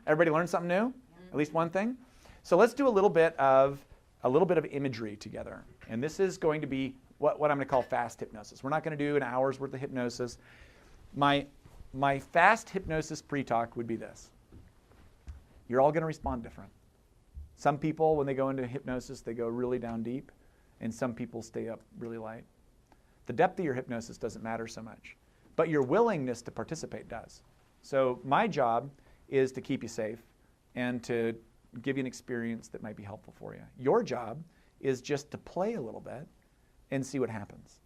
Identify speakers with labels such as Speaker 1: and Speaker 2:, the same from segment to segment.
Speaker 1: Everybody learned something new? At least one thing? So let's do a little bit of imagery together. And this is going to be what I'm going to call fast hypnosis. We're not going to do an hour's worth of hypnosis. My fast hypnosis pre-talk would be this. You're all going to respond different. Some people, when they go into hypnosis, they go really down deep, and some people stay up really light. The depth of your hypnosis doesn't matter so much, but your willingness to participate does. So my job is to keep you safe and to give you an experience that might be helpful for you. Your job is just to play a little bit and see what happens.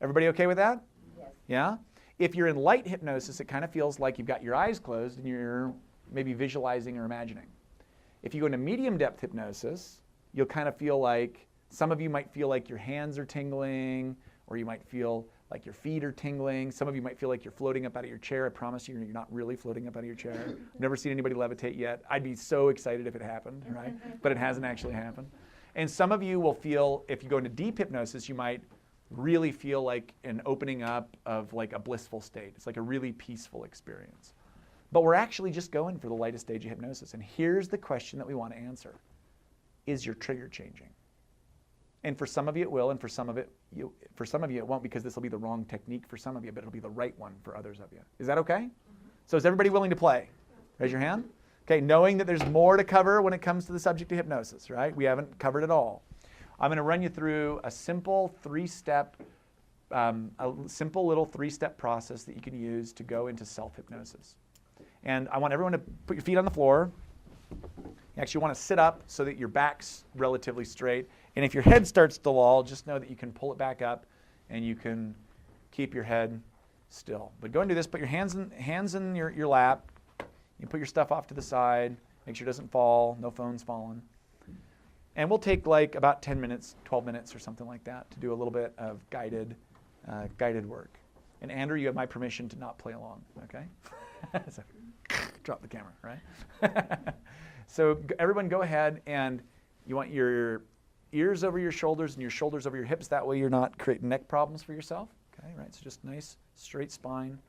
Speaker 1: Everybody okay with that?
Speaker 2: Yes.
Speaker 1: Yeah? If you're in light hypnosis, it kind of feels like you've got your eyes closed and you're maybe visualizing or imagining. If you go into medium depth hypnosis, you'll kind of feel like, some of you might feel like your hands are tingling, or you might feel like your feet are tingling. Some of you might feel like you're floating up out of your chair. I promise you, you're not really floating up out of your chair. I've never seen anybody levitate yet. I'd be so excited if it happened, right? But it hasn't actually happened. And some of you will feel, if you go into deep hypnosis, you might really feel like an opening up of like a blissful state. It's like a really peaceful experience. But we're actually just going for the lightest stage of hypnosis. And here's the question that we want to answer. Is your trigger changing? And for some of you it will, and for some of you it won't, because this will be the wrong technique for some of you, but it'll be the right one for others of you. Is that okay? So is everybody willing to play? Raise your hand. Okay, knowing that there's more to cover when it comes to the subject of hypnosis, right? We haven't covered it all. I'm going to run you through a simple little three-step process that you can use to go into self-hypnosis. And I want everyone to put your feet on the floor. You actually want to sit up so that your back's relatively straight. And if your head starts to loll, just know that you can pull it back up and you can keep your head still. But go and do this. Put your hands in your lap. You put your stuff off to the side. Make sure it doesn't fall. No phone's falling. And we'll take like about 10 minutes, 12 minutes or something like that to do a little bit of guided work. And Andrew, you have my permission to not play along, okay? So, drop the camera, right? So everyone go ahead, and you want your ears over your shoulders and your shoulders over your hips. That way you're not creating neck problems for yourself. Okay, right? So just nice, straight spine.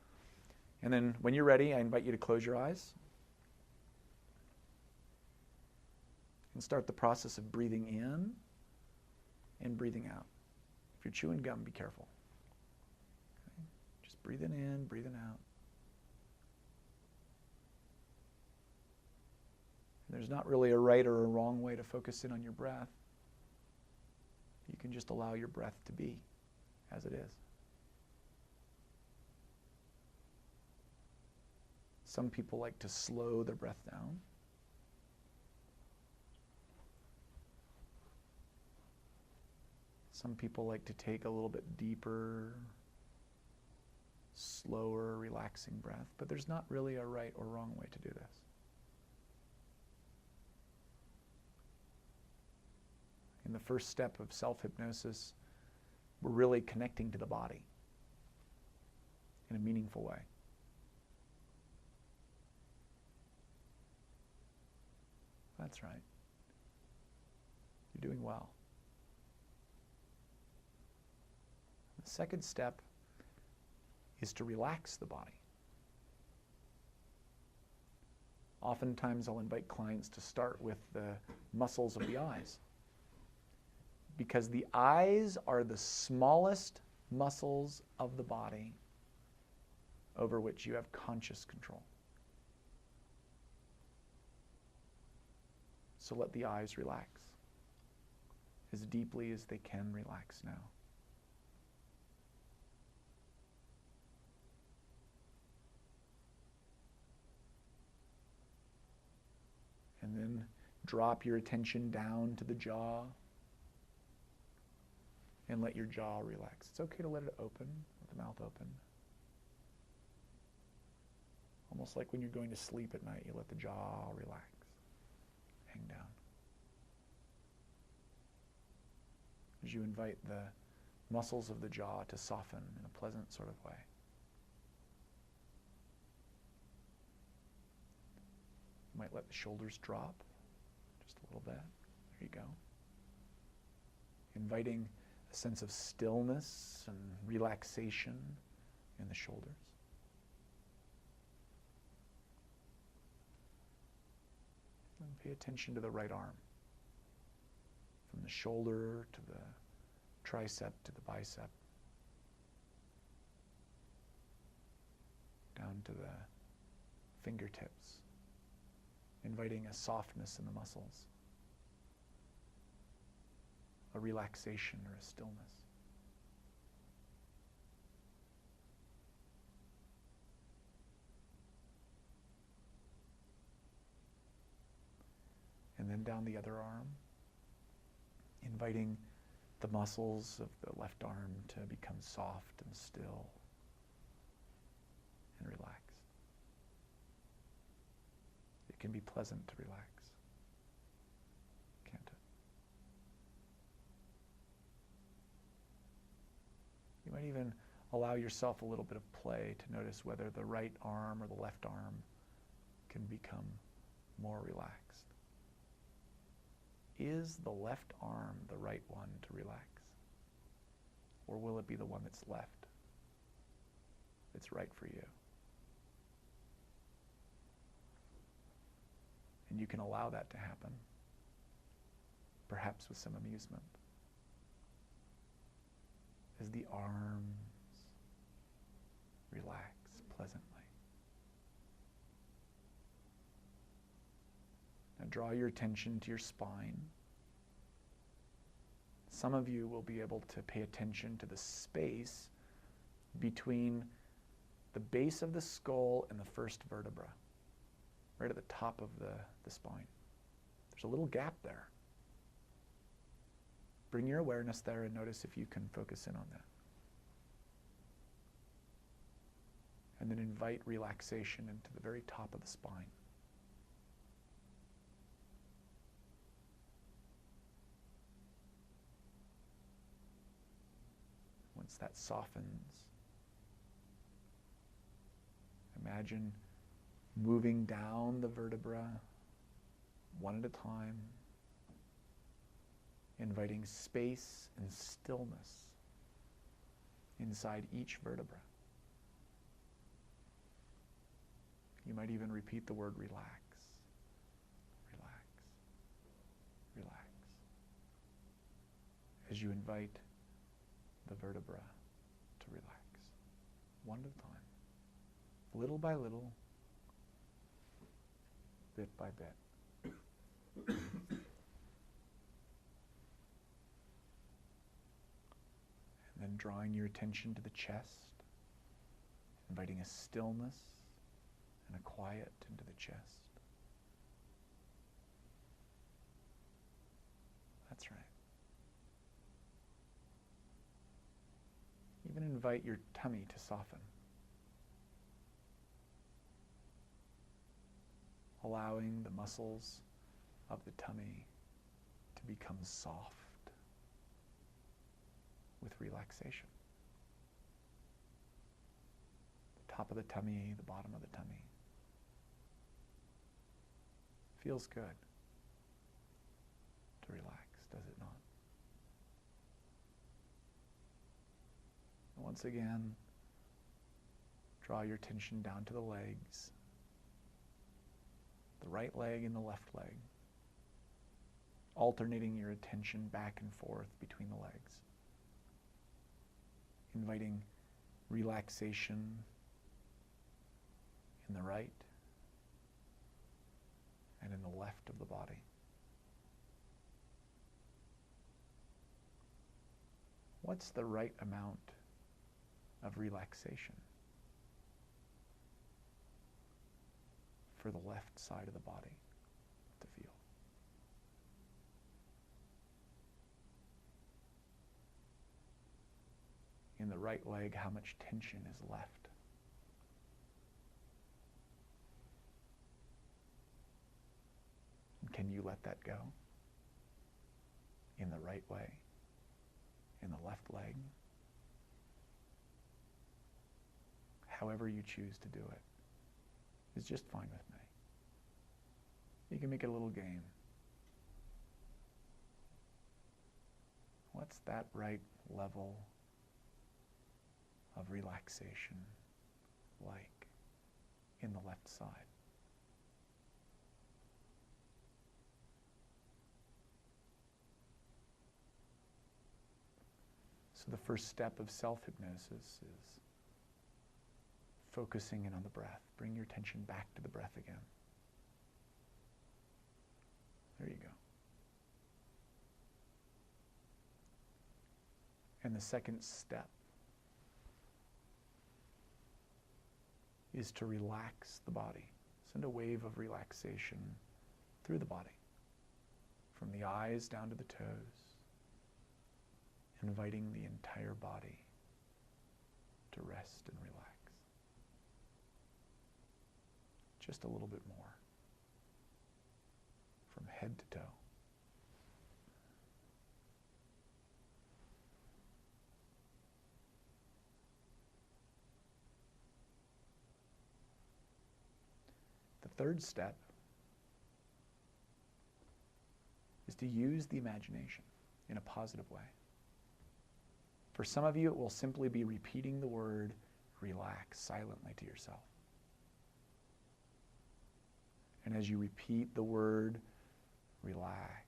Speaker 1: And then when you're ready, I invite you to close your eyes. And start the process of breathing in and breathing out. If you're chewing gum, be careful. Okay? Just breathing in, breathing out. There's not really a right or a wrong way to focus in on your breath. You can just allow your breath to be as it is. Some people like to slow their breath down. Some people like to take a little bit deeper, slower, relaxing breath, but there's not really a right or wrong way to do this. In the first step of self-hypnosis, we're really connecting to the body in a meaningful way. That's right. You're doing well. The second step is to relax the body. Oftentimes I'll invite clients to start with the muscles of the eyes, because the eyes are the smallest muscles of the body over which you have conscious control. So let the eyes relax as deeply as they can relax now. And then drop your attention down to the jaw and let your jaw relax. It's okay to let it open, with the mouth open. Almost like when you're going to sleep at night, you let the jaw relax, hang down. As you invite the muscles of the jaw to soften in a pleasant sort of way. You might let the shoulders drop just a little bit. There you go. Inviting a sense of stillness and relaxation in the shoulders. Pay attention to the right arm. From the shoulder to the tricep to the bicep. Down to the fingertips. Inviting a softness in the muscles. A relaxation or a stillness. And then down the other arm, inviting the muscles of the left arm to become soft and still and relaxed. It can be pleasant to relax, can't it? You might even allow yourself a little bit of play to notice whether the right arm or the left arm can become more relaxed. Is the left arm the right one to relax? Or will it be the one that's left that's right for you? And you can allow that to happen, perhaps with some amusement, as the arms relax pleasantly. Now draw your attention to your spine. Some of you will be able to pay attention to the space between the base of the skull and the first vertebra, right at the top of the spine. There's a little gap there. Bring your awareness there and notice if you can focus in on that. And then invite relaxation into the very top of the spine. Once that softens, imagine moving down the vertebra one at a time, inviting space and stillness inside each vertebra. You might even repeat the word relax, relax, relax, as you invite the vertebra to relax, one at a time, little by little, bit by bit. And then drawing your attention to the chest, inviting a stillness and a quiet into the chest. That's right. Even invite your tummy to soften, allowing the muscles of the tummy to become soft with relaxation. The top of the tummy, the bottom of the tummy. Feels good to relax, does it not? And once again, draw your attention down to the legs, the right leg and the left leg, alternating your attention back and forth between the legs, inviting relaxation in the right and in the left of the body. What's the right amount of relaxation for the left side of the body to feel? In the right leg, how much tension is left? And can you let that go? In the right way? In the left leg? However you choose to do it is just fine with me. You can make it a little game. What's that right level of relaxation like in the left side? So the first step of self-hypnosis is focusing in on the breath. Bring your attention back to the breath again. There you go. And the second step is to relax the body. Send a wave of relaxation through the body, from the eyes down to the toes, inviting the entire body to rest and relax. Just a little bit more, from head to toe. The third step is to use the imagination in a positive way. For some of you, it will simply be repeating the word relax silently to yourself. And as you repeat the word relax,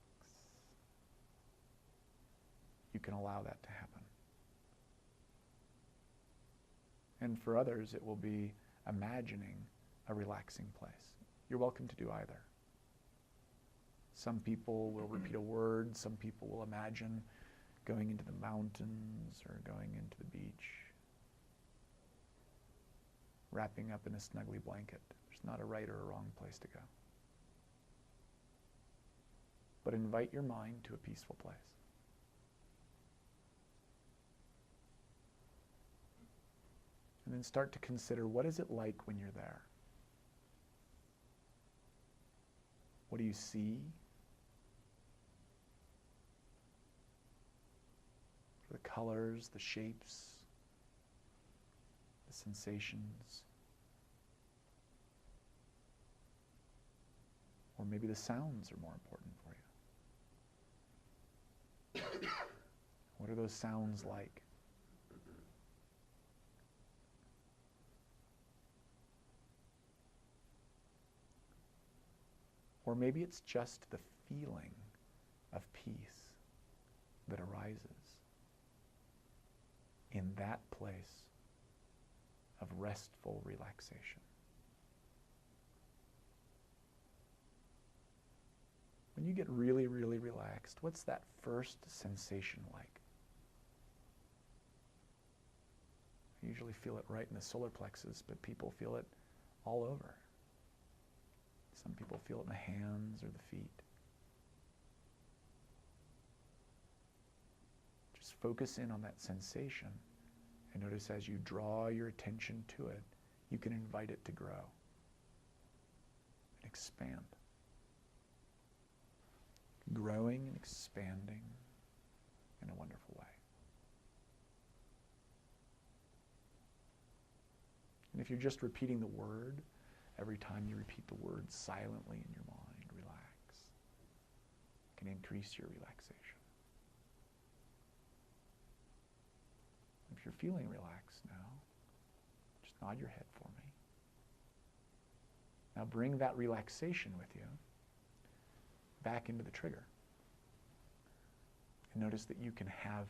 Speaker 1: you can allow that to happen. And for others, it will be imagining a relaxing place. You're welcome to do either. Some people will repeat a word, some people will imagine going into the mountains or going into the beach, wrapping up in a snuggly blanket. There's not a right or a wrong place to go. But invite your mind to a peaceful place. And then start to consider, what is it like when you're there? What do you see? The colors, the shapes, the sensations. Or maybe the sounds are more important for you. What are those sounds like? Or maybe it's just the feeling of peace that arises in that place of restful relaxation. When you get really, really relaxed, what's that first sensation like? I usually feel it right in the solar plexus, but people feel it all over. Some people feel it in the hands or the feet. Just focus in on that sensation and notice as you draw your attention to it, you can invite it to grow and expand. Growing and expanding in a wonderful way. And if you're just repeating the word, every time you repeat the word silently in your mind, relax, it can increase your relaxation. If you're feeling relaxed now, just nod your head for me. Now bring that relaxation with you back into the trigger. And notice that you can have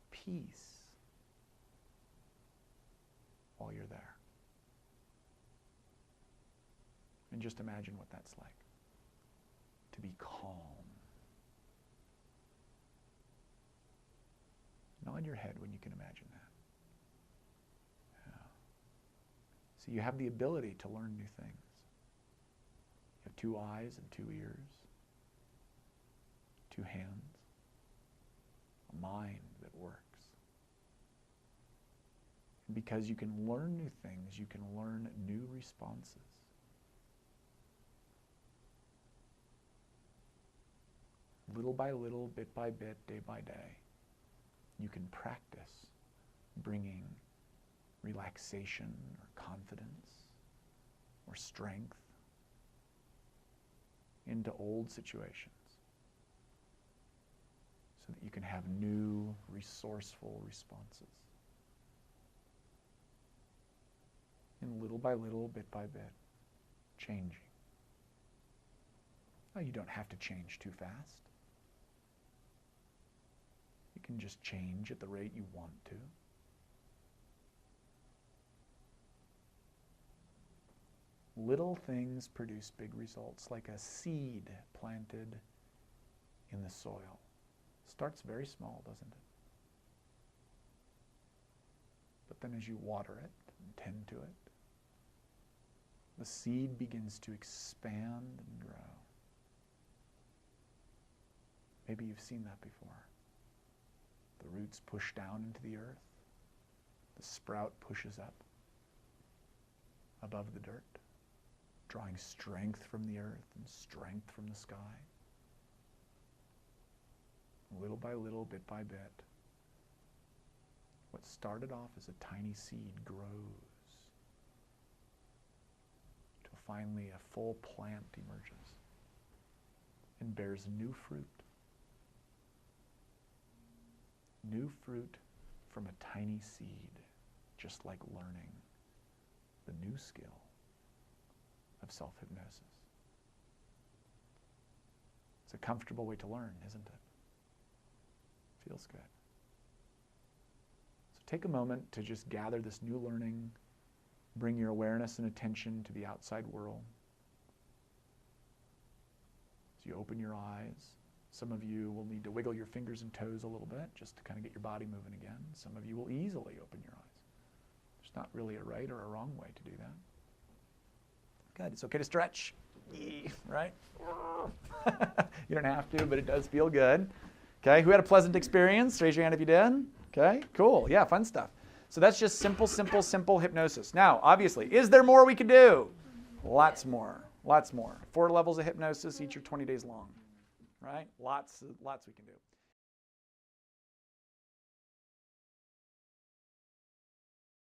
Speaker 1: peace while you're there. And just imagine what that's like, to be calm. Nod your head when you can imagine that. Yeah. So you have the ability to learn new things. You have 2 eyes and 2 ears, 2 hands, a mind that works. And because you can learn new things, you can learn new responses. Little by little, bit by bit, day by day, you can practice bringing relaxation or confidence or strength into old situations so that you can have new, resourceful responses. And little by little, bit by bit, changing. Now, you don't have to change too fast. You can just change at the rate you want to. Little things produce big results, like a seed planted in the soil. Starts very small, doesn't it? But then as you water it and tend to it, the seed begins to expand and grow. Maybe you've seen that before. The roots push down into the earth. The sprout pushes up above the dirt, drawing strength from the earth and strength from the sky. Little by little, bit by bit, what started off as a tiny seed grows till finally a full plant emerges and bears new fruit. New fruit from a tiny seed, just like learning the new skill of self-hypnosis. It's a comfortable way to learn, isn't it? Feels good. So take a moment to just gather this new learning, bring your awareness and attention to the outside world. As you open your eyes, some of you will need to wiggle your fingers and toes a little bit just to kind of get your body moving again. Some of you will easily open your eyes. There's not really a right or a wrong way to do that. Good. It's okay to stretch, right? You don't have to, but it does feel good. Okay, who had a pleasant experience? Raise your hand if you did. Okay, cool. Yeah, fun stuff. So that's just simple hypnosis. Now, obviously, is there more we can do? Lots more. 4 levels of hypnosis, each are 20 days long. Right? Lots we can do.